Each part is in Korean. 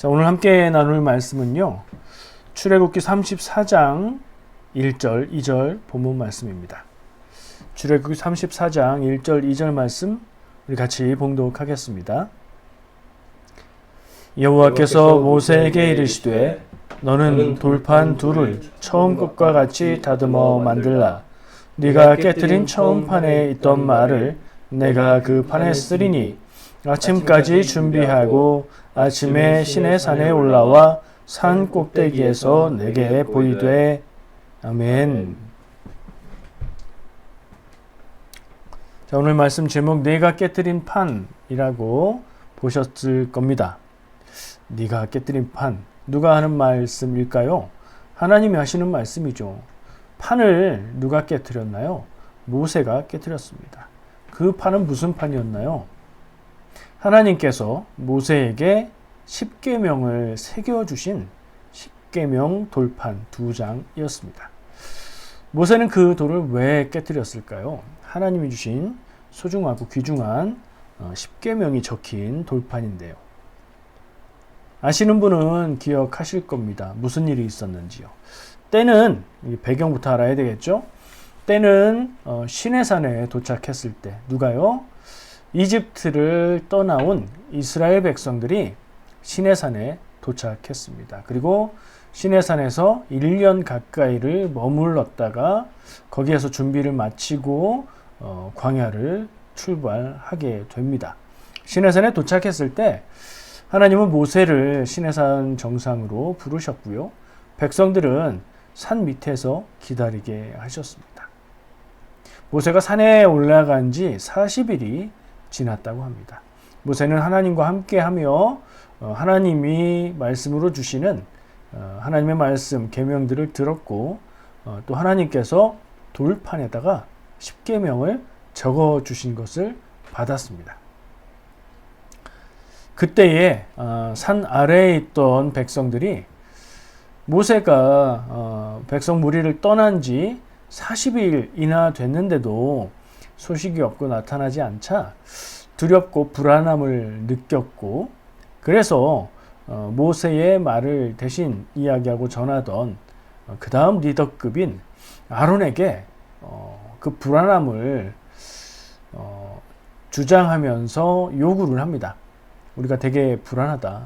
자, 오늘 함께 나눌 말씀은요. 출애굽기 34장 1절, 2절 본문 말씀입니다. 출애굽기 34장 1절, 2절 말씀 우리 같이 봉독하겠습니다. 여호와께서 모세에게 이르시되 너는 돌판 둘을 처음 것과 같이 다듬어 만들라. 네가 깨뜨린 처음 판에 있던 말을 내가 그 판에 쓰리니 아침까지 준비하고 아침에 시내산에 올라와 산 꼭대기에서 내게 보이되. 아멘. 자, 오늘 말씀 제목 네가 깨뜨린 판이라고 보셨을 겁니다. 네가 깨뜨린 판, 누가 하는 말씀일까요? 하나님이 하시는 말씀이죠. 판을 누가 깨뜨렸나요? 모세가 깨뜨렸습니다. 그 판은 무슨 판이었나요? 하나님께서 모세에게 십계명을 새겨주신 십계명 돌판 2장이었습니다. 모세는 그 돌을 왜 깨뜨렸을까요? 하나님이 주신 소중하고 귀중한 십계명이 적힌 돌판인데요. 아시는 분은 기억하실 겁니다. 무슨 일이 있었는지요. 때는, 배경부터 알아야 되겠죠? 때는 시내산에 도착했을 때 누가요? 이집트를 떠나온 이스라엘 백성들이 시내산에 도착했습니다. 그리고 시내산에서 1년 가까이를 머물렀다가 거기에서 준비를 마치고 광야를 출발하게 됩니다. 시내산에 도착했을 때 하나님은 모세를 시내산 정상으로 부르셨고요. 백성들은 산 밑에서 기다리게 하셨습니다. 모세가 산에 올라간 지 40일이 지났다고 합니다. 모세는 하나님과 함께하며 하나님이 말씀으로 주시는 하나님의 말씀, 계명들을 들었고 또 하나님께서 돌판에다가 십계명을 적어 주신 것을 받았습니다. 그때에 산 아래에 있던 백성들이 모세가 백성 무리를 떠난 지 40일이나 됐는데도 소식이 없고 나타나지 않자 두렵고 불안함을 느꼈고, 그래서 모세의 말을 대신 이야기하고 전하던 그 다음 리더급인 아론에게 그 불안함을 주장하면서 요구를 합니다. 우리가 되게 불안하다.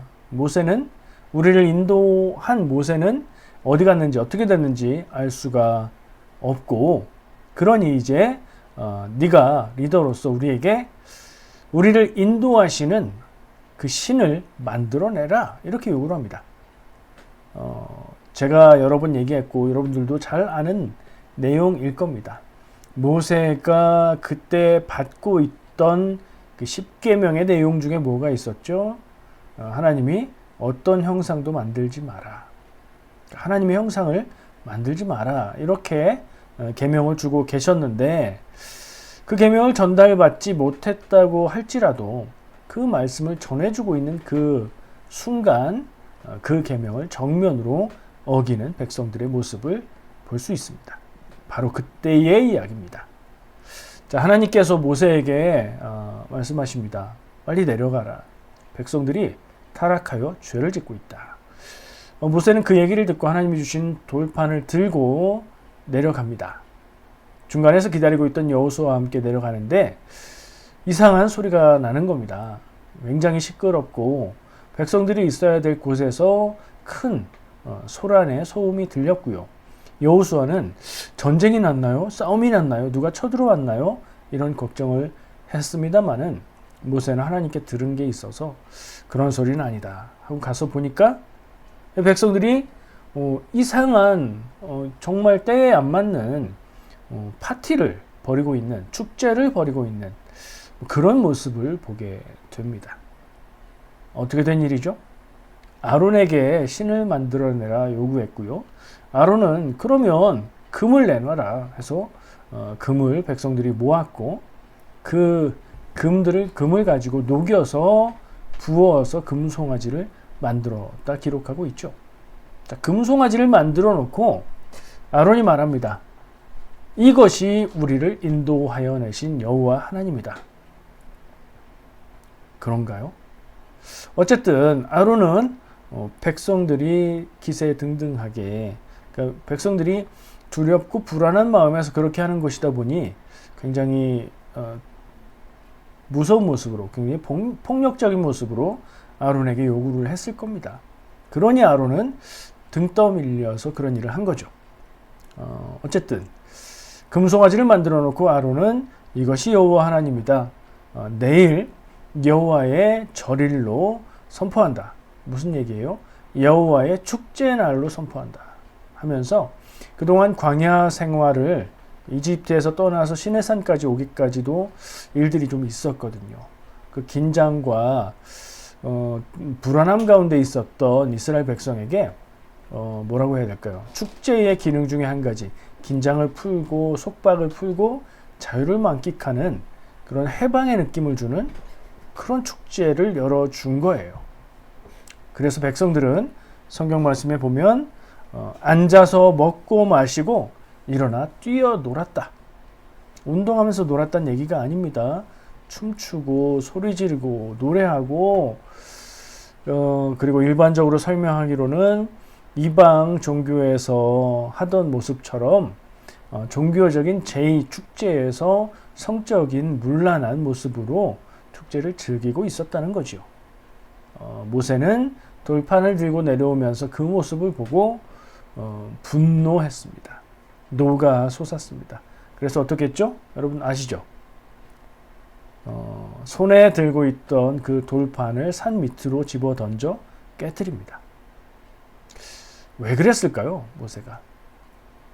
우리를 인도한 모세는 어디 갔는지 어떻게 됐는지 알 수가 없고, 그러니 이제 네가 리더로서 우리를 인도하시는 그 신을 만들어내라, 이렇게 요구를 합니다. 제가 여러 번 얘기했고 여러분들도 잘 아는 내용일 겁니다. 모세가 그때 받고 있던 그 십계명의 내용 중에 뭐가 있었죠? 하나님이 어떤 형상도 만들지 마라. 하나님의 형상을 만들지 마라. 이렇게 계명을 주고 계셨는데 그 계명을 전달받지 못했다고 할지라도 그 말씀을 전해주고 있는 그 순간 그 계명을 정면으로 어기는 백성들의 모습을 볼 수 있습니다. 바로 그때의 이야기입니다. 자, 하나님께서 모세에게 말씀하십니다. 빨리 내려가라. 백성들이 타락하여 죄를 짓고 있다. 모세는 그 얘기를 듣고 하나님이 주신 돌판을 들고 내려갑니다. 중간에서 기다리고 있던 여호수아와 함께 내려가는데 이상한 소리가 나는 겁니다. 굉장히 시끄럽고 백성들이 있어야 될 곳에서 큰 소란의 소음이 들렸고요. 여호수아는 전쟁이 났나요? 싸움이 났나요? 누가 쳐들어왔나요? 이런 걱정을 했습니다마는 모세는 하나님께 들은 게 있어서 그런 소리는 아니다 하고 가서 보니까 백성들이 이상한 정말 때에 안 맞는 파티를 벌이고 있는, 축제를 벌이고 있는 그런 모습을 보게 됩니다. 어떻게 된 일이죠? 아론에게 신을 만들어내라 요구했고요. 아론은 그러면 금을 내놔라 해서 금을 백성들이 모았고 그 금을 가지고 녹여서 부어서 금송아지를 만들었다 기록하고 있죠. 자, 금송아지를 만들어 놓고 아론이 말합니다. 이것이 우리를 인도하여 내신 여호와 하나님이다. 그런가요? 어쨌든 아론은 백성들이 기세등등하게, 그러니까 백성들이 두렵고 불안한 마음에서 그렇게 하는 것이다 보니 굉장히 무서운 모습으로, 굉장히 폭력적인 모습으로 아론에게 요구를 했을 겁니다. 그러니 아론은 등 떠밀려서 그런 일을 한 거죠. 어쨌든 금송아지를 만들어 놓고 아론은 이것이 여호와 하나님이다, 내일 여호와의 절일로 선포한다. 무슨 얘기예요? 여호와의 축제날로 선포한다 하면서 그동안 광야 생활을 이집트에서 떠나서 시내산까지 오기까지도 일들이 좀 있었거든요. 그 긴장과 불안함 가운데 있었던 이스라엘 백성에게 뭐라고 해야 될까요? 축제의 기능 중에 한 가지, 긴장을 풀고 속박을 풀고 자유를 만끽하는 그런 해방의 느낌을 주는 그런 축제를 열어준 거예요. 그래서 백성들은 성경 말씀에 보면 앉아서 먹고 마시고 일어나 뛰어놀았다. 운동하면서 놀았다는 얘기가 아닙니다. 춤추고 소리 지르고 노래하고, 그리고 일반적으로 설명하기로는 이방 종교에서 하던 모습처럼 종교적인 제2축제에서 성적인 문란한 모습으로 축제를 즐기고 있었다는 거죠. 모세는 돌판을 들고 내려오면서 그 모습을 보고 분노했습니다. 노가 솟았습니다. 그래서 어떻게 했죠? 여러분 아시죠? 손에 들고 있던 그 돌판을 산 밑으로 집어 던져 깨뜨립니다. 왜 그랬을까요? 모세가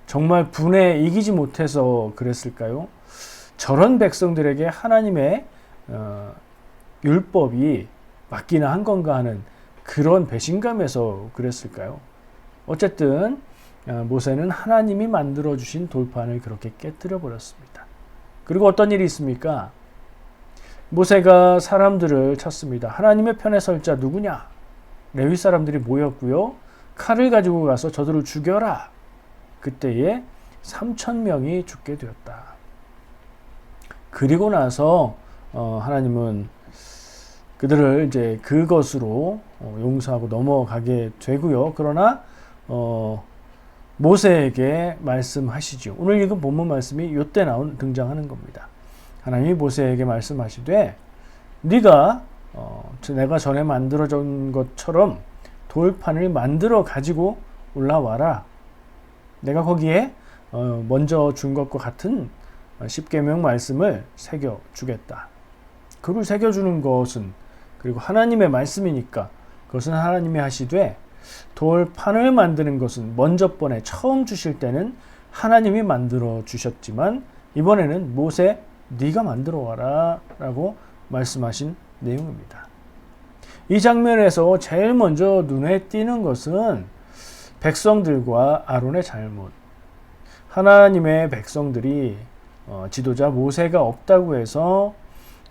정말 분에 이기지 못해서 그랬을까요? 저런 백성들에게 하나님의 율법이 맞기나 한 건가 하는 그런 배신감에서 그랬을까요? 어쨌든 모세는 하나님이 만들어주신 돌판을 그렇게 깨뜨려 버렸습니다. 그리고 어떤 일이 있습니까? 모세가 사람들을 찾습니다. 하나님의 편에 설 자 누구냐? 레위 사람들이 모였고요. 칼을 가지고 가서 저들을 죽여라. 그때에 3,000명이 죽게 되었다. 그리고 나서 하나님은 그들을 이제 그것으로 용서하고 넘어가게 되고요. 그러나 모세에게 말씀하시죠. 오늘 읽은 본문 말씀이 이때 등장하는 겁니다. 하나님이 모세에게 말씀하시되 네가 내가 전에 만들어준 것처럼 돌판을 만들어 가지고 올라와라. 내가 거기에 먼저 준 것과 같은 십계명 말씀을 새겨주겠다. 그를 새겨주는 것은, 그리고 하나님의 말씀이니까 그것은 하나님이 하시되, 돌판을 만드는 것은 먼저 번에 처음 주실 때는 하나님이 만들어 주셨지만 이번에는 모세 네가 만들어 와라 라고 말씀하신 내용입니다. 이 장면에서 제일 먼저 눈에 띄는 것은 백성들과 아론의 잘못. 하나님의 백성들이 지도자 모세가 없다고 해서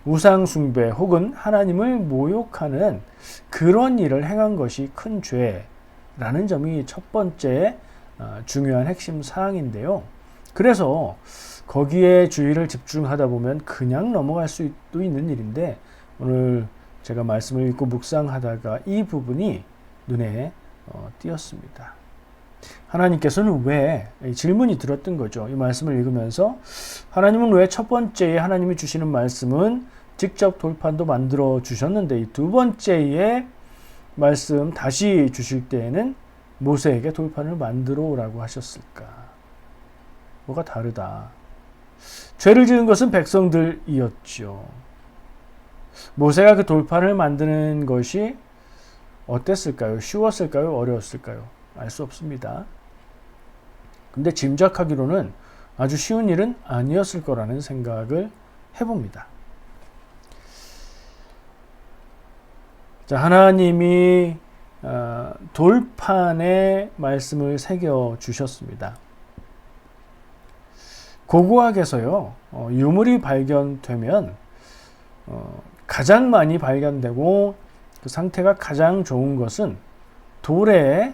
우상 숭배 혹은 하나님을 모욕하는 그런 일을 행한 것이 큰 죄라는 점이 첫 번째 중요한 핵심 사항인데요. 그래서 거기에 주의를 집중하다 보면 그냥 넘어갈 수도 있는 일인데, 오늘 제가 말씀을 읽고 묵상하다가 이 부분이 눈에 띄었습니다. 하나님께서는 왜, 질문이 들었던 거죠. 이 말씀을 읽으면서 하나님은 왜 첫 번째에 하나님이 주시는 말씀은 직접 돌판도 만들어 주셨는데 이 두 번째에 말씀 다시 주실 때에는 모세에게 돌판을 만들어 오라고 하셨을까? 뭐가 다르다. 죄를 지은 것은 백성들이었죠. 모세가 그 돌판을 만드는 것이 어땠을까요? 쉬웠을까요? 어려웠을까요? 알 수 없습니다. 근데 짐작하기로는 아주 쉬운 일은 아니었을 거라는 생각을 해봅니다. 자, 하나님이 돌판에 말씀을 새겨 주셨습니다. 고고학에서요, 유물이 발견되면 가장 많이 발견되고 그 상태가 가장 좋은 것은 돌에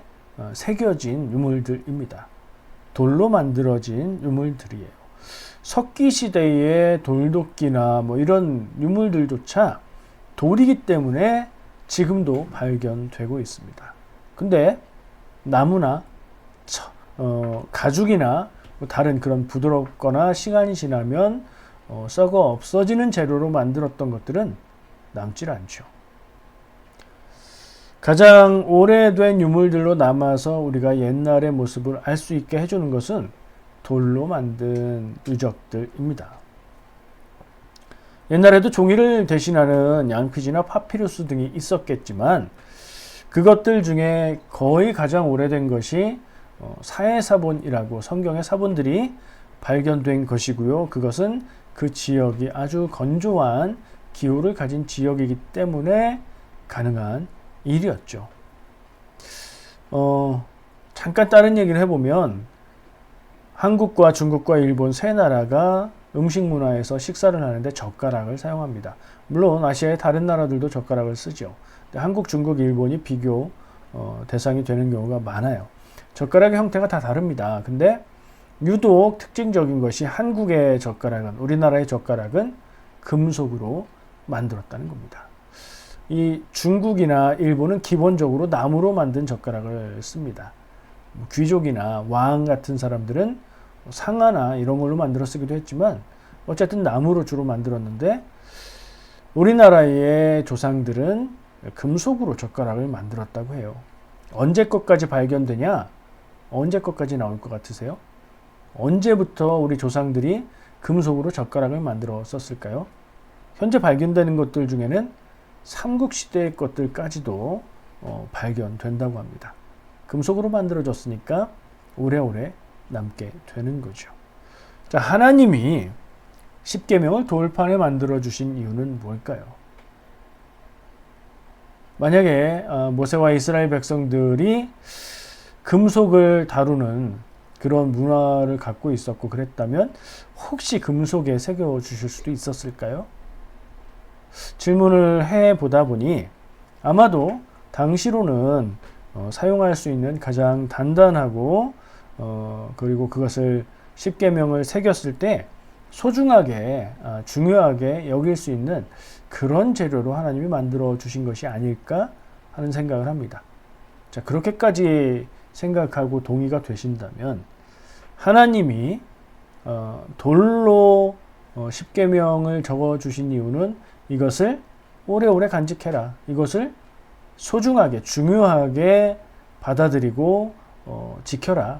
새겨진 유물들입니다. 돌로 만들어진 유물들이에요. 석기 시대의 돌도끼나 뭐 이런 유물들조차 돌이기 때문에 지금도 발견되고 있습니다. 근데 나무나 가죽이나 뭐 다른 그런 부드럽거나 시간이 지나면 썩어 없어지는 재료로 만들었던 것들은 남질 않죠. 가장 오래된 유물들로 남아서 우리가 옛날의 모습을 알 수 있게 해주는 것은 돌로 만든 유적들입니다. 옛날에도 종이를 대신하는 양피지나 파피루스 등이 있었겠지만 그것들 중에 거의 가장 오래된 것이 사해사본이라고 성경의 사본들이 발견된 것이고요. 그것은 그 지역이 아주 건조한 기후를 가진 지역이기 때문에 가능한 일이었죠. 잠깐 다른 얘기를 해보면 한국과 중국과 일본 세 나라가 음식 문화에서 식사를 하는데 젓가락을 사용합니다. 물론 아시아의 다른 나라들도 젓가락을 쓰죠. 한국, 중국, 일본이 비교 대상이 되는 경우가 많아요. 젓가락의 형태가 다 다릅니다. 근데 유독 특징적인 것이 한국의 젓가락은, 우리나라의 젓가락은 금속으로 만들었다는 겁니다. 이 중국이나 일본은 기본적으로 나무로 만든 젓가락을 씁니다. 귀족이나 왕 같은 사람들은 상아나 이런 걸로 만들어 쓰기도 했지만 어쨌든 나무로 주로 만들었는데 우리나라의 조상들은 금속으로 젓가락을 만들었다고 해요. 언제 것까지 발견되냐? 언제 것까지 나올 것 같으세요? 언제부터 우리 조상들이 금속으로 젓가락을 만들어 썼을까요? 현재 발견되는 것들 중에는 삼국시대의 것들까지도 발견된다고 합니다. 금속으로 만들어졌으니까 오래오래 남게 되는 거죠. 자, 하나님이 십계명을 돌판에 만들어 주신 이유는 뭘까요? 만약에 모세와 이스라엘 백성들이 금속을 다루는 그런 문화를 갖고 있었고 그랬다면 혹시 금속에 새겨 주실 수도 있었을까요? 질문을 해보다 보니 아마도 당시로는 사용할 수 있는 가장 단단하고 그리고 그것을 십계명을 새겼을 때 소중하게 중요하게 여길 수 있는 그런 재료로 하나님이 만들어 주신 것이 아닐까 하는 생각을 합니다. 자, 그렇게까지 생각하고 동의가 되신다면 하나님이 돌로 십계명을 적어 주신 이유는 이것을 오래오래 간직해라. 이것을 소중하게 중요하게 받아들이고 지켜라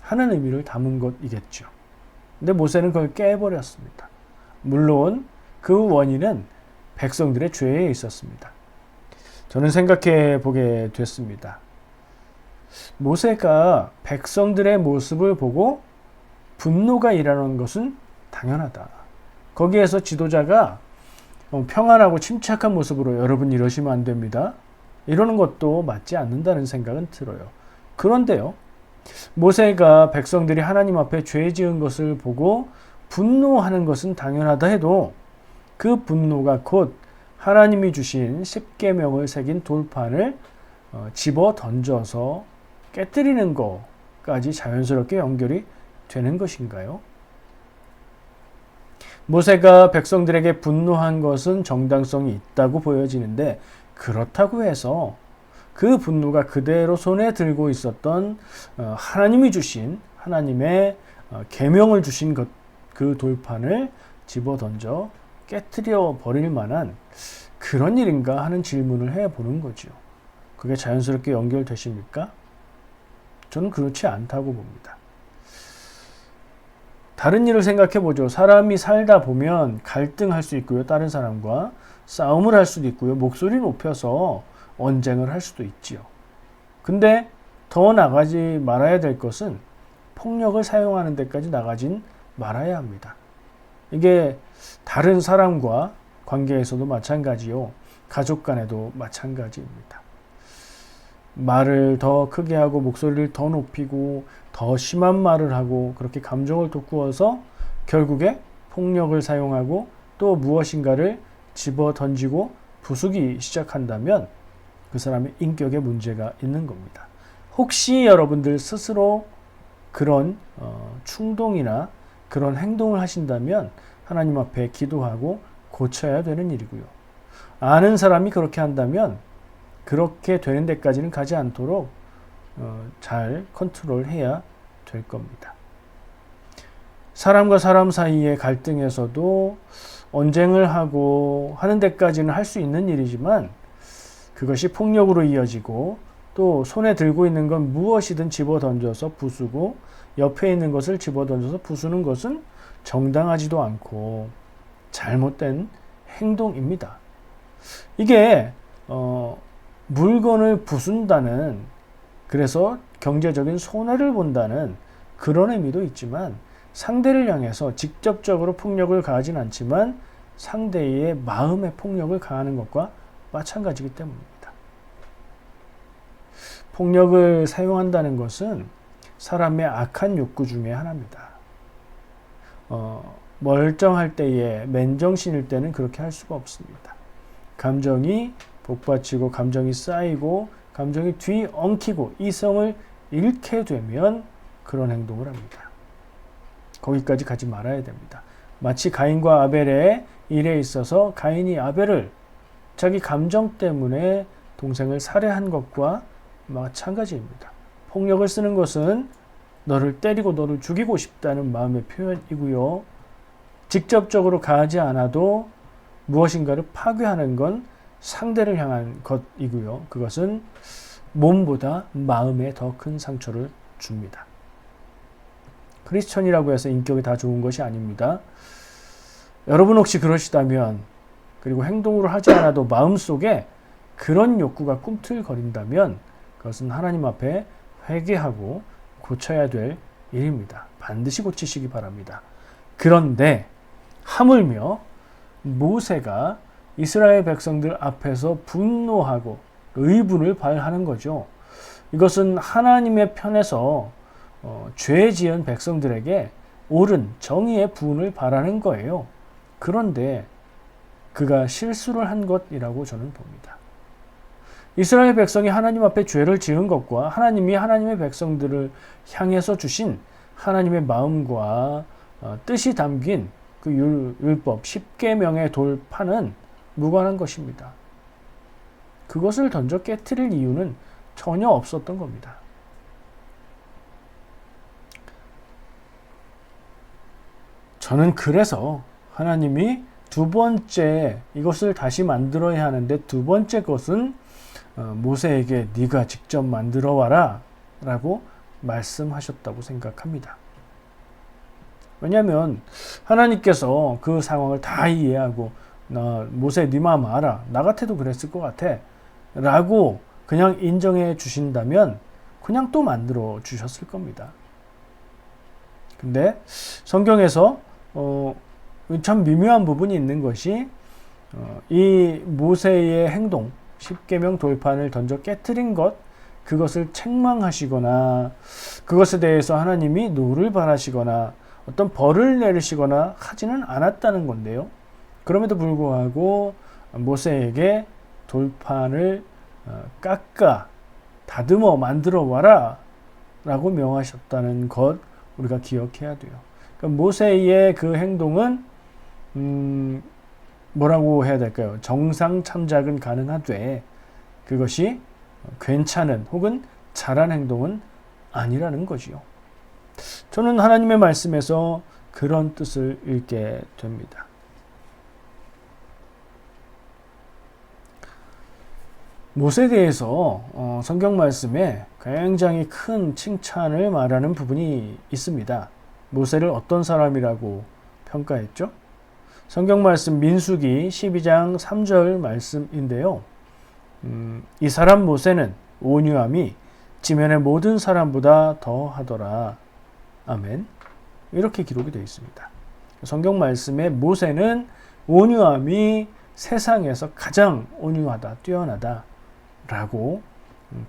하는 의미를 담은 것이겠죠. 근데 모세는 그걸 깨버렸습니다. 물론 그 원인은 백성들의 죄에 있었습니다. 저는 생각해 보게 됐습니다. 모세가 백성들의 모습을 보고 분노가 일어나는 것은 당연하다. 거기에서 지도자가 평안하고 침착한 모습으로 여러분 이러시면 안 됩니다. 이러는 것도 맞지 않는다는 생각은 들어요. 그런데요, 모세가 백성들이 하나님 앞에 죄 지은 것을 보고 분노하는 것은 당연하다 해도 그 분노가 곧 하나님이 주신 십계명을 새긴 돌판을 집어 던져서 깨뜨리는 것까지 자연스럽게 연결이 되는 것인가요? 모세가 백성들에게 분노한 것은 정당성이 있다고 보여지는데 그렇다고 해서 그 분노가 그대로 손에 들고 있었던 하나님이 주신 하나님의 계명을 주신 그 돌판을 집어 던져 깨뜨려 버릴 만한 그런 일인가 하는 질문을 해보는 거죠. 그게 자연스럽게 연결되십니까? 저는 그렇지 않다고 봅니다. 다른 일을 생각해 보죠. 사람이 살다 보면 갈등할 수 있고요. 다른 사람과 싸움을 할 수도 있고요. 목소리 높여서 언쟁을 할 수도 있지요. 근데 더 나가지 말아야 될 것은 폭력을 사용하는 데까지 나가진 말아야 합니다. 이게 다른 사람과 관계에서도 마찬가지요. 가족 간에도 마찬가지입니다. 말을 더 크게 하고 목소리를 더 높이고 더 심한 말을 하고 그렇게 감정을 돋구어서 결국에 폭력을 사용하고 또 무엇인가를 집어 던지고 부수기 시작한다면 그 사람의 인격에 문제가 있는 겁니다. 혹시 여러분들 스스로 그런 충동이나 그런 행동을 하신다면 하나님 앞에 기도하고 고쳐야 되는 일이고요. 아는 사람이 그렇게 한다면 그렇게 되는 데까지는 가지 않도록 잘 컨트롤해야 될 겁니다. 사람과 사람 사이의 갈등에서도 언쟁을 하고 하는 데까지는 할 수 있는 일이지만 그것이 폭력으로 이어지고 또 손에 들고 있는 건 무엇이든 집어 던져서 부수고 옆에 있는 것을 집어 던져서 부수는 것은 정당하지도 않고 잘못된 행동입니다. 이게 물건을 부순다는, 그래서 경제적인 손해를 본다는 그런 의미도 있지만 상대를 향해서 직접적으로 폭력을 가하진 않지만 상대의 마음의 폭력을 가하는 것과 마찬가지이기 때문입니다. 폭력을 사용한다는 것은 사람의 악한 욕구 중에 하나입니다. 멀쩡할 때에, 맨정신일 때는 그렇게 할 수가 없습니다. 감정이 복받치고 감정이 쌓이고 감정이 뒤엉키고 이성을 잃게 되면 그런 행동을 합니다. 거기까지 가지 말아야 됩니다. 마치 가인과 아벨의 일에 있어서 가인이 아벨을 자기 감정 때문에 동생을 살해한 것과 마찬가지입니다. 폭력을 쓰는 것은 너를 때리고 너를 죽이고 싶다는 마음의 표현이고요. 직접적으로 가하지 않아도 무엇인가를 파괴하는 건 상대를 향한 것이고요. 그것은 몸보다 마음에 더 큰 상처를 줍니다. 크리스천이라고 해서 인격이 다 좋은 것이 아닙니다. 여러분 혹시 그러시다면, 그리고 행동으로 하지 않아도 마음속에 그런 욕구가 꿈틀거린다면 그것은 하나님 앞에 회개하고 고쳐야 될 일입니다. 반드시 고치시기 바랍니다. 그런데 하물며 모세가 이스라엘 백성들 앞에서 분노하고 의분을 발하는 거죠. 이것은 하나님의 편에서 죄 지은 백성들에게 옳은 정의의 분을 바라는 거예요. 그런데 그가 실수를 한 것이라고 저는 봅니다. 이스라엘 백성이 하나님 앞에 죄를 지은 것과 하나님이 하나님의 백성들을 향해서 주신 하나님의 마음과 뜻이 담긴 그 율법 10계명의 돌파는 무관한 것입니다. 그것을 던져 깨트릴 이유는 전혀 없었던 겁니다. 저는 그래서 하나님이 두 번째, 이것을 다시 만들어야 하는데 두 번째 것은 모세에게 네가 직접 만들어 와라 라고 말씀하셨다고 생각합니다. 왜냐하면 하나님께서 그 상황을 다 이해하고 모세 네 마음 알아, 나 같아도 그랬을 것 같아 라고 그냥 인정해 주신다면 그냥 또 만들어 주셨을 겁니다. 근데 성경에서 참 미묘한 부분이 있는 것이 이 모세의 행동, 10계명 돌판을 던져 깨트린 것, 그것을 책망하시거나 그것에 대해서 하나님이 노를 바라시거나 어떤 벌을 내리시거나 하지는 않았다는 건데요. 그럼에도 불구하고 모세에게 돌판을 깎아 다듬어 만들어 와라 라고 명하셨다는 것 우리가 기억해야 돼요. 그러니까 모세의 그 행동은 뭐라고 해야 될까요? 정상 참작은 가능하되 그것이 괜찮은 혹은 잘한 행동은 아니라는 거지요. 저는 하나님의 말씀에서 그런 뜻을 읽게 됩니다. 모세에 대해서 성경 말씀에 굉장히 큰 칭찬을 말하는 부분이 있습니다. 모세를 어떤 사람이라고 평가했죠? 성경 말씀 민수기 12장 3절 말씀인데요. 이 사람 모세는 온유함이 지면의 모든 사람보다 더하더라. 아멘. 이렇게 기록이 되어 있습니다. 성경 말씀에 모세는 온유함이 세상에서 가장 온유하다, 뛰어나다 라고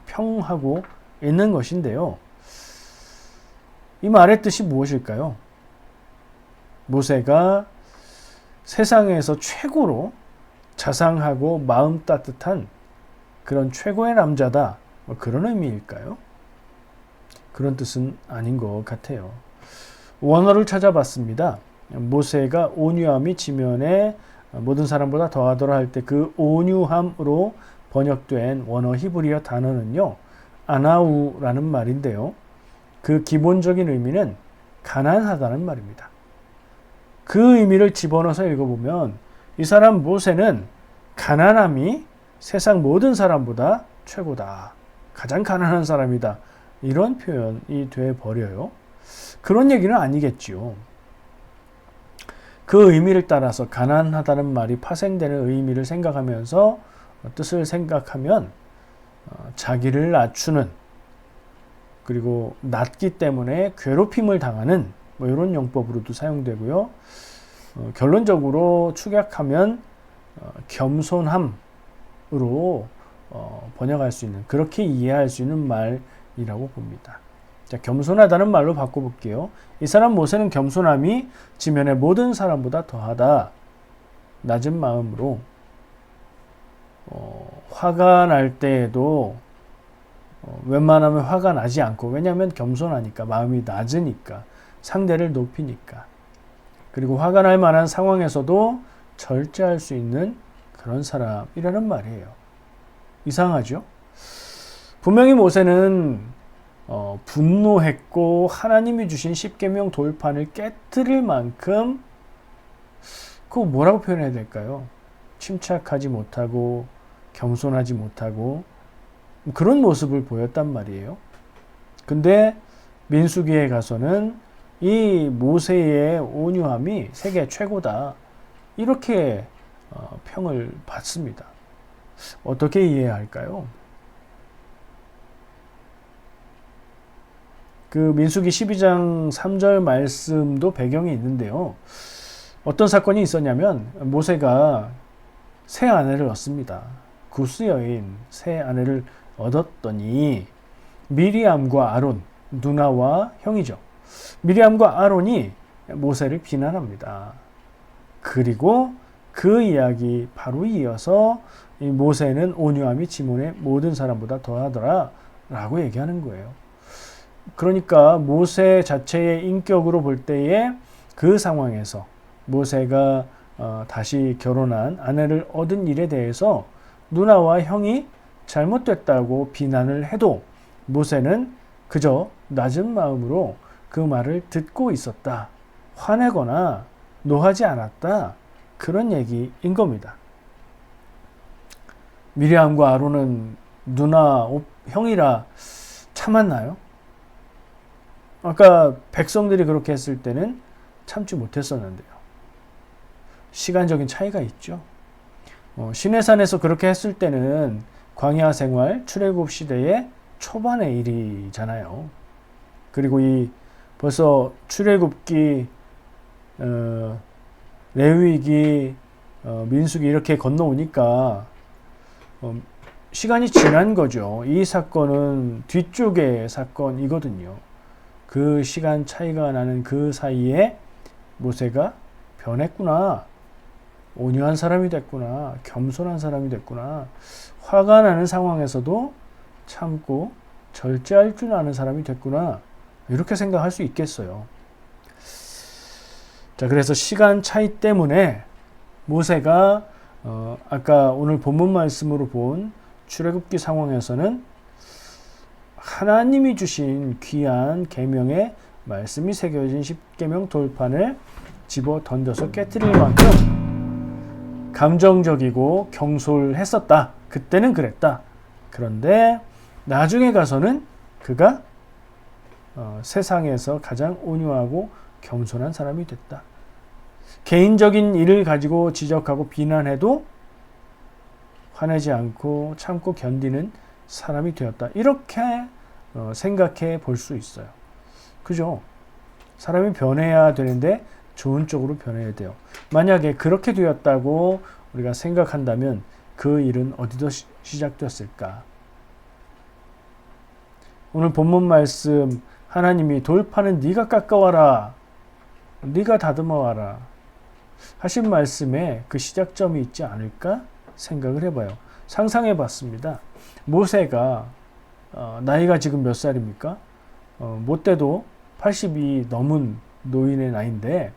평하고 있는 것인데요. 이 말의 뜻이 무엇일까요? 모세가 세상에서 최고로 자상하고 마음 따뜻한 그런 최고의 남자다, 그런 의미일까요? 그런 뜻은 아닌 것 같아요. 원어를 찾아봤습니다. 모세가 온유함이 지면에 모든 사람보다 더하더라 할 때 그 온유함으로 번역된 원어 히브리어 단어는요, 아나우라는 말인데요. 그 기본적인 의미는 가난하다는 말입니다. 그 의미를 집어넣어서 읽어보면 이 사람 모세는 가난함이 세상 모든 사람보다 최고다. 가장 가난한 사람이다. 이런 표현이 돼버려요. 그런 얘기는 아니겠지요. 그 의미를 따라서 가난하다는 말이 파생되는 의미를 생각하면서 뜻을 생각하면 자기를 낮추는, 그리고 낮기 때문에 괴롭힘을 당하는 뭐 이런 용법으로도 사용되고요. 결론적으로 축약하면 겸손함으로 번역할 수 있는, 그렇게 이해할 수 있는 말이라고 봅니다. 자, 겸손하다는 말로 바꿔볼게요. 이 사람 모세는 겸손함이 지면의 모든 사람보다 더하다. 낮은 마음으로 화가 날 때에도 웬만하면 화가 나지 않고, 왜냐하면 겸손하니까, 마음이 낮으니까, 상대를 높이니까, 그리고 화가 날 만한 상황에서도 절제할 수 있는 그런 사람이라는 말이에요. 이상하죠? 분명히 모세는 분노했고 하나님이 주신 십계명 돌판을 깨뜨릴 만큼, 그거 뭐라고 표현해야 될까요? 침착하지 못하고 겸손하지 못하고 그런 모습을 보였단 말이에요. 근데 민수기에 가서는 이 모세의 온유함이 세계 최고다, 이렇게 평을 받습니다. 어떻게 이해해야 할까요? 그 민수기 12장 3절 말씀도 배경이 있는데요. 어떤 사건이 있었냐면 모세가 새 아내를 얻습니다. 구스 여인 새 아내를 얻었더니 미리암과 아론, 누나와 형이죠. 미리암과 아론이 모세를 비난합니다. 그리고 그 이야기 바로 이어서 이 모세는 온유함이 지문의 모든 사람보다 더하더라 라고 얘기하는 거예요. 그러니까 모세 자체의 인격으로 볼 때에 그 상황에서 모세가 다시 결혼한 아내를 얻은 일에 대해서 누나와 형이 잘못됐다고 비난을 해도 모세는 그저 낮은 마음으로 그 말을 듣고 있었다. 화내거나 노하지 않았다. 그런 얘기인 겁니다. 미리암과 아론은 누나, 형이라 참았나요? 아까 백성들이 그렇게 했을 때는 참지 못했었는데요. 시간적인 차이가 있죠. 시내산에서 그렇게 했을 때는 광야 생활, 출애굽 시대의 초반의 일이잖아요. 그리고 이 벌써 출애굽기, 레위기, 민수기 이렇게 건너오니까 시간이 지난 거죠. 이 사건은 뒤쪽의 사건이거든요. 그 시간 차이가 나는 그 사이에 모세가 변했구나, 온유한 사람이 됐구나, 겸손한 사람이 됐구나, 화가 나는 상황에서도 참고 절제할 줄 아는 사람이 됐구나, 이렇게 생각할 수 있겠어요. 자, 그래서 시간 차이 때문에 모세가 아까 오늘 본문 말씀으로 본 출애굽기 상황에서는 하나님이 주신 귀한 계명의 말씀이 새겨진 십계명 돌판을 집어 던져서 깨뜨릴 만큼 감정적이고 경솔했었다. 그때는 그랬다. 그런데 나중에 가서는 그가 세상에서 가장 온유하고 겸손한 사람이 됐다. 개인적인 일을 가지고 지적하고 비난해도 화내지 않고 참고 견디는 사람이 되었다. 이렇게 생각해 볼 수 있어요. 그죠? 사람이 변해야 되는데 좋은 쪽으로 변해야 돼요. 만약에 그렇게 되었다고 우리가 생각한다면 그 일은 어디서 시작됐을까? 오늘 본문 말씀, 하나님이 돌판은 네가 깎아와라, 네가 다듬어와라 하신 말씀에 그 시작점이 있지 않을까 생각을 해봐요. 상상해 봤습니다. 모세가 나이가 지금 몇 살입니까? 못돼도 80이 넘은 노인의 나이인데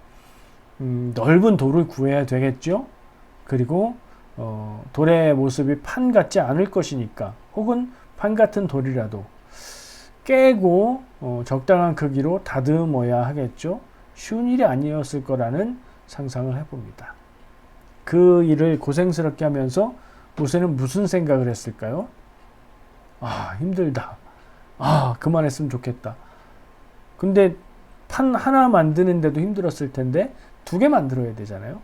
넓은 돌을 구해야 되겠죠. 그리고 돌의 모습이 판 같지 않을 것이니까, 혹은 판 같은 돌이라도 깨고 적당한 크기로 다듬어야 하겠죠. 쉬운 일이 아니었을 거라는 상상을 해봅니다. 그 일을 고생스럽게 하면서 모세는 무슨 생각을 했을까요? 힘들다. 그만했으면 좋겠다. 근데 판 하나 만드는데도 힘들었을 텐데 2개 만들어야 되잖아요.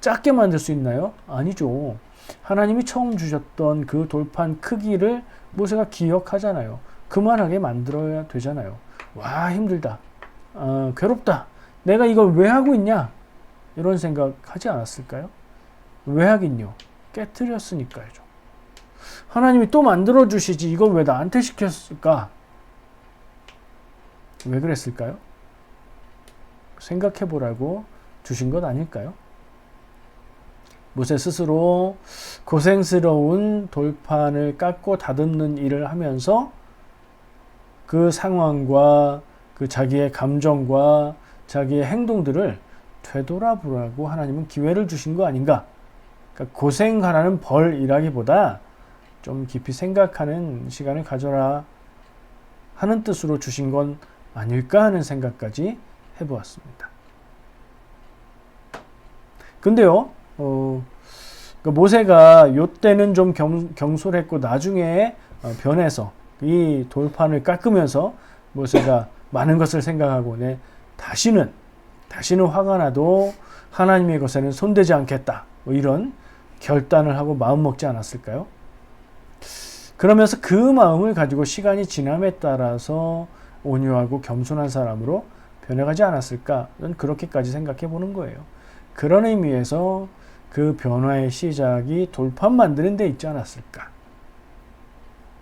작게 만들 수 있나요? 아니죠. 하나님이 처음 주셨던 그 돌판 크기를 모세가 기억하잖아요. 그만하게 만들어야 되잖아요. 힘들다. 괴롭다. 내가 이걸 왜 하고 있냐? 이런 생각 하지 않았을까요? 왜 하긴요? 깨트렸으니까요. 하나님이 또 만들어 주시지 이걸 왜 나한테 시켰을까? 왜 그랬을까요? 생각해 보라고 주신 것 아닐까요? 모세 스스로 고생스러운 돌판을 깎고 다듬는 일을 하면서 그 상황과 그 자기의 감정과 자기의 행동들을 되돌아보라고 하나님은 기회를 주신 거 아닌가? 그러니까 고생하라는 벌이라기보다 좀 깊이 생각하는 시간을 가져라 하는 뜻으로 주신 건 아닐까 하는 생각까지 해보았습니다. 근데요, 모세가 요때는 좀 경솔했고 나중에 변해서 이 돌판을 깎으면서 모세가 많은 것을 생각하고 다시는 화가 나도 하나님의 것에는 손대지 않겠다. 이런 결단을 하고 마음 먹지 않았을까요? 그러면서 그 마음을 가지고 시간이 지남에 따라서 온유하고 겸손한 사람으로 변해가지 않았을까? 저는 그렇게까지 생각해 보는 거예요. 그런 의미에서 그 변화의 시작이 돌판 만드는 데 있지 않았을까?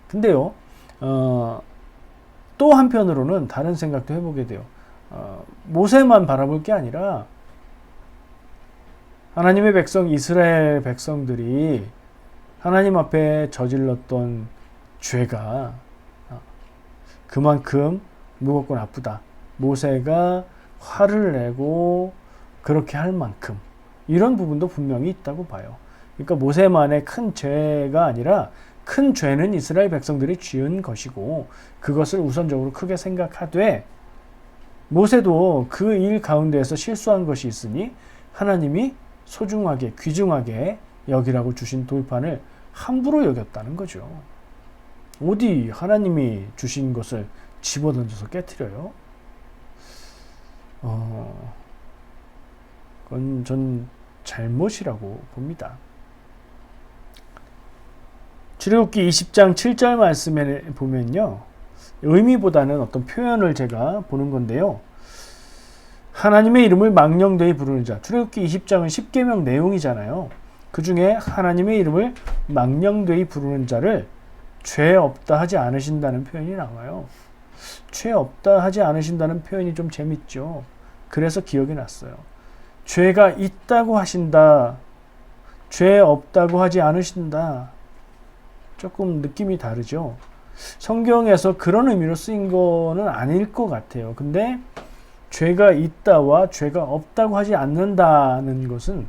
근데요, 또 한편으로는 다른 생각도 해보게 돼요. 모세만 바라볼 게 아니라 하나님의 백성, 이스라엘 백성들이 하나님 앞에 저질렀던 죄가 그만큼 무겁고 나쁘다. 모세가 화를 내고 그렇게 할 만큼 이런 부분도 분명히 있다고 봐요. 그러니까 모세만의 큰 죄가 아니라 큰 죄는 이스라엘 백성들이 지은 것이고 그것을 우선적으로 크게 생각하되 모세도 그 일 가운데에서 실수한 것이 있으니 하나님이 소중하게 귀중하게 여기라고 주신 돌판을 함부로 여겼다는 거죠. 어디 하나님이 주신 것을 집어던져서 깨트려요? 그건 전 잘못이라고 봅니다. 출애굽기 20장 7절 말씀에 보면요. 의미보다는 어떤 표현을 제가 보는 건데요. 하나님의 이름을 망령되이 부르는 자. 출애굽기 20장은 10계명 내용이잖아요. 그 중에 하나님의 이름을 망령되이 부르는 자를 죄 없다 하지 않으신다는 표현이 나와요. 죄 없다 하지 않으신다는 표현이 좀 재밌죠. 그래서 기억이 났어요. 죄가 있다고 하신다. 죄 없다고 하지 않으신다. 조금 느낌이 다르죠. 성경에서 그런 의미로 쓰인 거는 아닐 것 같아요. 근데 죄가 있다와 죄가 없다고 하지 않는다는 것은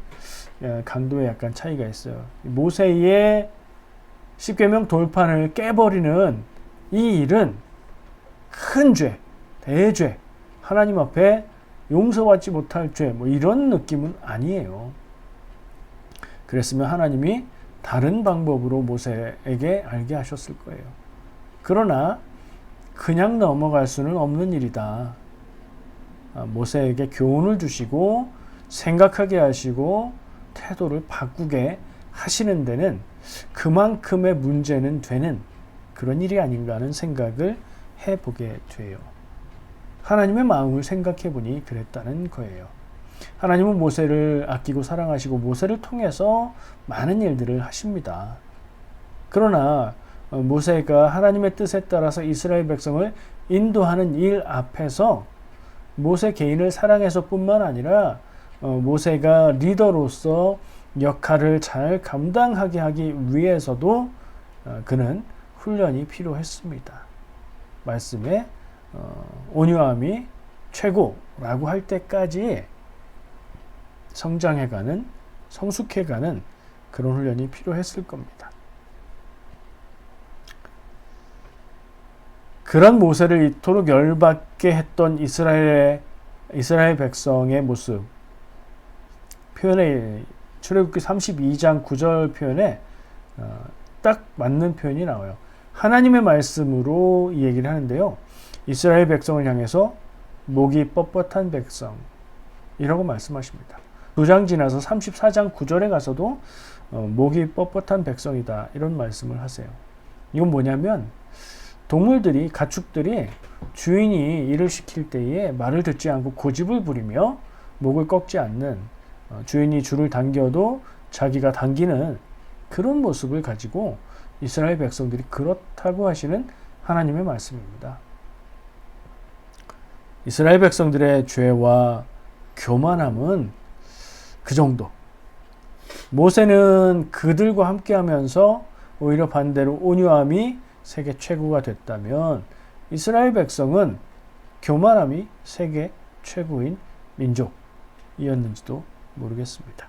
강도에 약간 차이가 있어요. 모세의 십계명 돌판을 깨버리는 이 일은 큰 죄, 대죄, 하나님 앞에 용서받지 못할 죄, 이런 느낌은 아니에요. 그랬으면 하나님이 다른 방법으로 모세에게 알게 하셨을 거예요. 그러나 그냥 넘어갈 수는 없는 일이다. 모세에게 교훈을 주시고 생각하게 하시고 태도를 바꾸게 하시는 데는 그만큼의 문제는 되는 그런 일이 아닌가 하는 생각을 해보게 돼요. 하나님의 마음을 생각해 보니 그랬다는 거예요. 하나님은 모세를 아끼고 사랑하시고 모세를 통해서 많은 일들을 하십니다. 그러나 모세가 하나님의 뜻에 따라서 이스라엘 백성을 인도하는 일 앞에서 모세 개인을 사랑해서 뿐만 아니라 모세가 리더로서 역할을 잘 감당하게 하기 위해서도 그는 훈련이 필요했습니다. 말씀에 온유함이 최고라고 할 때까지 성장해가는, 성숙해가는 그런 훈련이 필요했을 겁니다. 그런 모세를 이토록 열받게 했던 이스라엘 백성의 모습 표현에 출애굽기 32장 9절 표현에 딱 맞는 표현이 나와요. 하나님의 말씀으로 이 얘기를 하는데요. 이스라엘 백성을 향해서 목이 뻣뻣한 백성 이라고 말씀하십니다. 2장 지나서 34장 9절에 가서도 목이 뻣뻣한 백성이다 이런 말씀을 하세요. 이건 뭐냐면 동물들이 가축들이 주인이 일을 시킬 때에 말을 듣지 않고 고집을 부리며 목을 꺾지 않는 주인이 줄을 당겨도 자기가 당기는 그런 모습을 가지고 이스라엘 백성들이 그렇다고 하시는 하나님의 말씀입니다. 이스라엘 백성들의 죄와 교만함은 그 정도. 모세는 그들과 함께하면서 오히려 반대로 온유함이 세계 최고가 됐다면 이스라엘 백성은 교만함이 세계 최고인 민족이었는지도 모르겠습니다.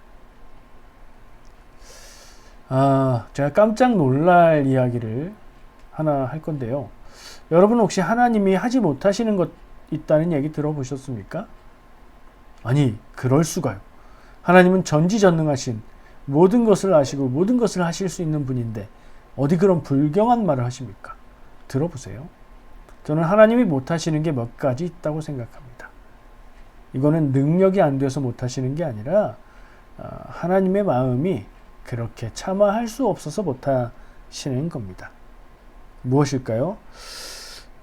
제가 깜짝 놀랄 이야기를 하나 할 건데요. 여러분 혹시 하나님이 하지 못하시는 것 있다는 얘기 들어보셨습니까? 아니, 그럴 수가요. 하나님은 전지전능하신 모든 것을 아시고 모든 것을 하실 수 있는 분인데 어디 그런 불경한 말을 하십니까? 들어보세요. 저는 하나님이 못하시는 게 몇 가지 있다고 생각합니다. 이거는 능력이 안 돼서 못하시는 게 아니라 하나님의 마음이 그렇게 참아할 수 없어서 못하시는 겁니다. 무엇일까요?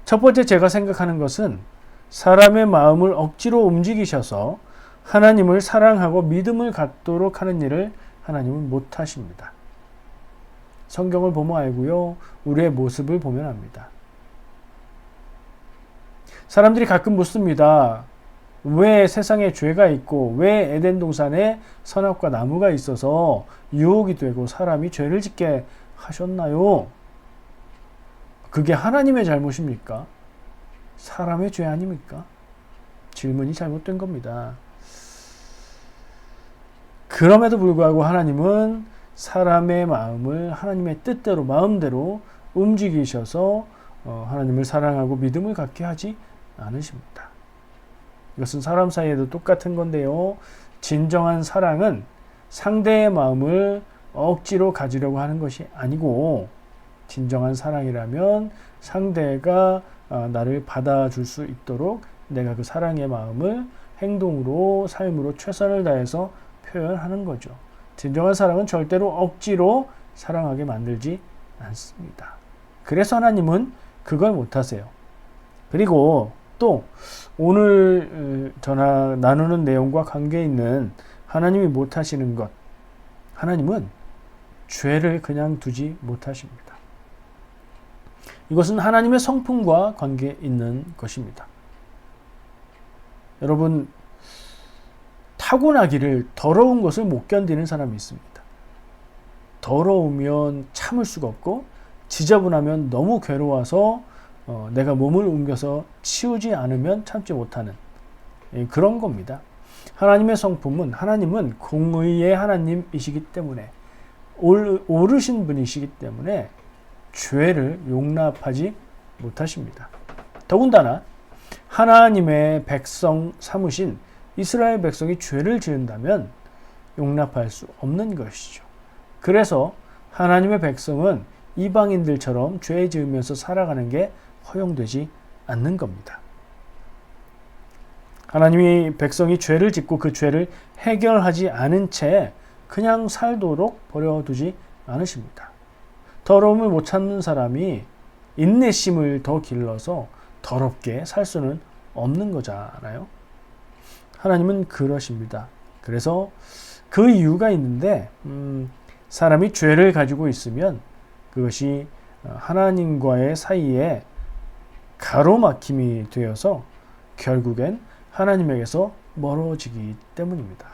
첫 번째 제가 생각하는 것은 사람의 마음을 억지로 움직이셔서 하나님을 사랑하고 믿음을 갖도록 하는 일을 하나님은 못하십니다. 성경을 보면 알고요. 우리의 모습을 보면 압니다. 사람들이 가끔 묻습니다. 왜 세상에 죄가 있고 왜 에덴 동산에 선악과 나무가 있어서 유혹이 되고 사람이 죄를 짓게 하셨나요? 그게 하나님의 잘못입니까? 사람의 죄 아닙니까? 질문이 잘못된 겁니다. 그럼에도 불구하고 하나님은 사람의 마음을 하나님의 뜻대로 마음대로 움직이셔서 하나님을 사랑하고 믿음을 갖게 하지 않으십니다. 이것은 사람 사이에도 똑같은 건데요. 진정한 사랑은 상대의 마음을 억지로 가지려고 하는 것이 아니고 진정한 사랑이라면 상대가 나를 받아줄 수 있도록 내가 그 사랑의 마음을 행동으로 삶으로 최선을 다해서 표현하는 거죠. 진정한 사랑은 절대로 억지로 사랑하게 만들지 않습니다. 그래서 하나님은 그걸 못하세요. 그리고 또 오늘 나누는 내용과 관계 있는 하나님이 못하시는 것, 하나님은 죄를 그냥 두지 못하십니다. 이것은 하나님의 성품과 관계 있는 것입니다. 여러분, 타고나기를 더러운 것을 못 견디는 사람이 있습니다. 더러우면 참을 수가 없고 지저분하면 너무 괴로워서 내가 몸을 옮겨서 치우지 않으면 참지 못하는 그런 겁니다. 하나님의 성품은 하나님은 공의의 하나님이시기 때문에 옳으신 분이시기 때문에 죄를 용납하지 못하십니다. 더군다나 하나님의 백성 삼으신 이스라엘 백성이 죄를 지은다면 용납할 수 없는 것이죠. 그래서 하나님의 백성은 이방인들처럼 죄 지으면서 살아가는 게 허용되지 않는 겁니다. 하나님이 백성이 죄를 짓고 그 죄를 해결하지 않은 채 그냥 살도록 버려두지 않으십니다. 더러움을 못 참는 사람이 인내심을 더 길러서 더럽게 살 수는 없는 거잖아요. 하나님은 그러십니다. 그래서 그 이유가 있는데 사람이 죄를 가지고 있으면 그것이 하나님과의 사이에 가로막힘이 되어서 결국엔 하나님에게서 멀어지기 때문입니다.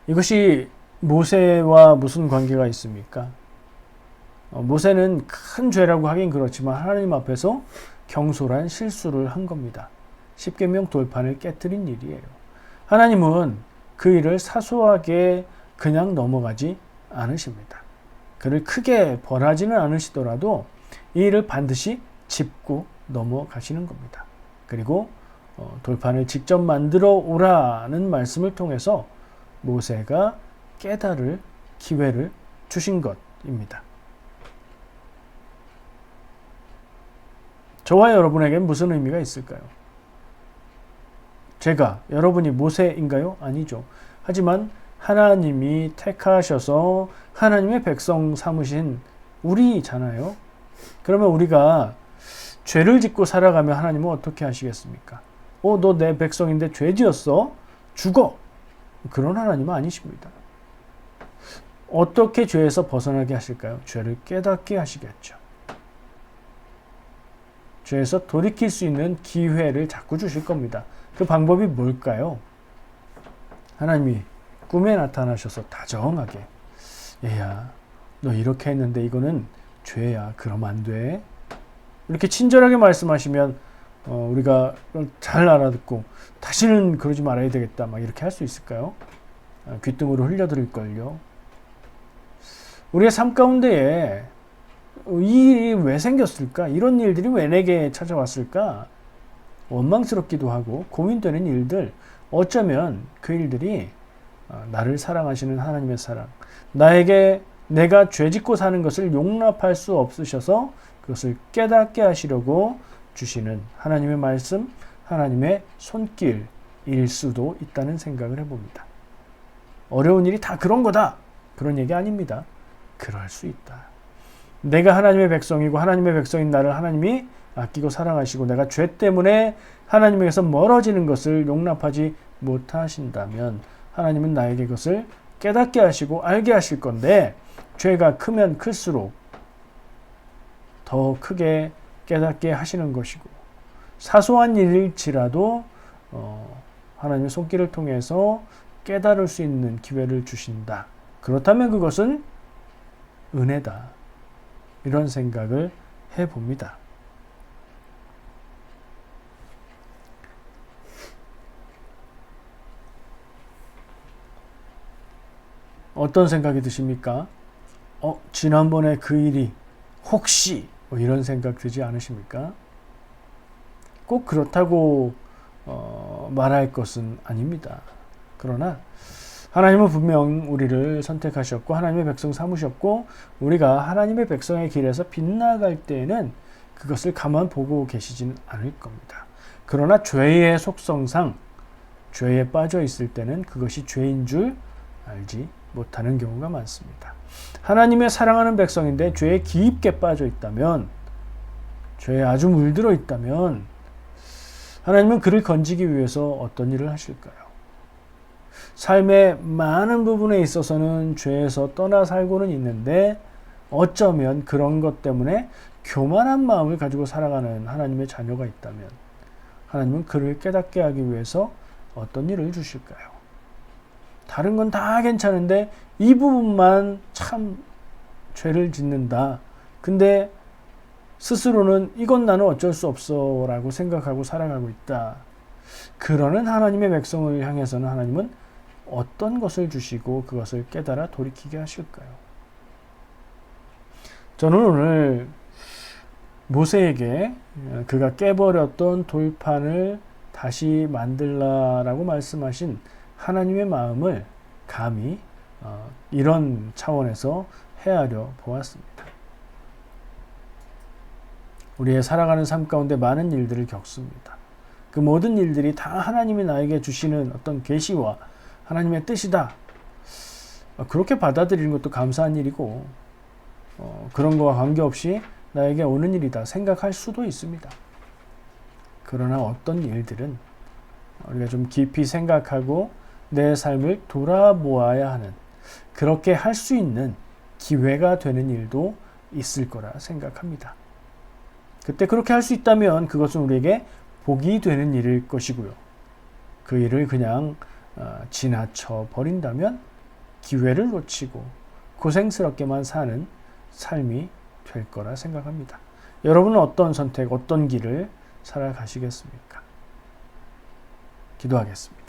이것이 모세와 무슨 관계가 있습니까? 모세는 큰 죄라고 하긴 그렇지만 하나님 앞에서 경솔한 실수를 한 겁니다. 십계명 돌판을 깨뜨린 일이에요. 하나님은 그 일을 사소하게 그냥 넘어가지 않으십니다. 그를 크게 벌하지는 않으시더라도 이 일을 반드시 짚고 넘어가시는 겁니다. 그리고 돌판을 직접 만들어 오라는 말씀을 통해서 모세가 깨달을 기회를 주신 것입니다. 저와 여러분에겐 무슨 의미가 있을까요? 제가 여러분이 모세인가요? 아니죠. 하지만 하나님이 택하셔서 하나님의 백성 삼으신 우리잖아요. 그러면 우리가 죄를 짓고 살아가면 하나님은 어떻게 하시겠습니까? 너 내 백성인데 죄 지었어? 죽어! 그런 하나님은 아니십니다. 어떻게 죄에서 벗어나게 하실까요? 죄를 깨닫게 하시겠죠. 죄에서 돌이킬 수 있는 기회를 자꾸 주실 겁니다. 그 방법이 뭘까요? 하나님이 꿈에 나타나셔서 다정하게, 얘야, 너 이렇게 했는데 이거는 죄야. 그러면 안 돼. 이렇게 친절하게 말씀하시면 우리가 잘 알아듣고 다시는 그러지 말아야 되겠다. 막 이렇게 할 수 있을까요? 귓등으로 흘려드릴걸요. 우리의 삶 가운데에 이 일이 왜 생겼을까? 이런 일들이 왜 내게 찾아왔을까? 원망스럽기도 하고 고민되는 일들, 어쩌면 그 일들이 나를 사랑하시는 하나님의 사랑, 나에게 내가 죄짓고 사는 것을 용납할 수 없으셔서 그것을 깨닫게 하시려고 주시는 하나님의 말씀, 하나님의 손길일 수도 있다는 생각을 해봅니다. 어려운 일이 다 그런 거다, 그런 얘기 아닙니다. 그럴 수 있다. 내가 하나님의 백성이고 하나님의 백성인 나를 하나님이 아끼고 사랑하시고 내가 죄 때문에 하나님에게서 멀어지는 것을 용납하지 못하신다면 하나님은 나에게 그것을 깨닫게 하시고 알게 하실 건데, 죄가 크면 클수록 더 크게 깨닫게 하시는 것이고, 사소한 일일지라도 하나님의 손길을 통해서 깨달을 수 있는 기회를 주신다. 그렇다면 그것은 은혜다. 이런 생각을 해봅니다. 어떤 생각이 드십니까? 지난번에 그 일이 혹시 이런 생각 들지 않으십니까? 꼭 그렇다고 말할 것은 아닙니다. 그러나 하나님은 분명 우리를 선택하셨고 하나님의 백성 삼으셨고, 우리가 하나님의 백성의 길에서 빗나갈 때에는 그것을 가만 보고 계시지는 않을 겁니다. 그러나 죄의 속성상 죄에 빠져 있을 때는 그것이 죄인 줄 알지 못하는 경우가 많습니다. 하나님의 사랑하는 백성인데 죄에 깊게 빠져 있다면, 죄에 아주 물들어 있다면 하나님은 그를 건지기 위해서 어떤 일을 하실까요? 삶의 많은 부분에 있어서는 죄에서 떠나 살고는 있는데 어쩌면 그런 것 때문에 교만한 마음을 가지고 살아가는 하나님의 자녀가 있다면 하나님은 그를 깨닫게 하기 위해서 어떤 일을 주실까요? 다른 건 다 괜찮은데 이 부분만 참 죄를 짓는다. 근데 스스로는 이건 나는 어쩔 수 없어 라고 생각하고 살아가고 있다. 그러는 하나님의 백성을 향해서는 하나님은 어떤 것을 주시고 그것을 깨달아 돌이키게 하실까요? 저는 오늘 모세에게 그가 깨버렸던 돌판을 다시 만들라라고 말씀하신 하나님의 마음을 감히 이런 차원에서 헤아려 보았습니다. 우리의 살아가는 삶 가운데 많은 일들을 겪습니다. 그 모든 일들이 다 하나님이 나에게 주시는 어떤 계시와 하나님의 뜻이다. 그렇게 받아들이는 것도 감사한 일이고 그런 거와 관계없이 나에게 오는 일이다 생각할 수도 있습니다. 그러나 어떤 일들은 우리가 좀 깊이 생각하고 내 삶을 돌아보아야 하는, 그렇게 할 수 있는 기회가 되는 일도 있을 거라 생각합니다. 그때 그렇게 할 수 있다면 그것은 우리에게 복이 되는 일일 것이고요. 그 일을 그냥 지나쳐 버린다면 기회를 놓치고 고생스럽게만 사는 삶이 될 거라 생각합니다. 여러분은 어떤 선택, 어떤 길을 살아가시겠습니까? 기도하겠습니다.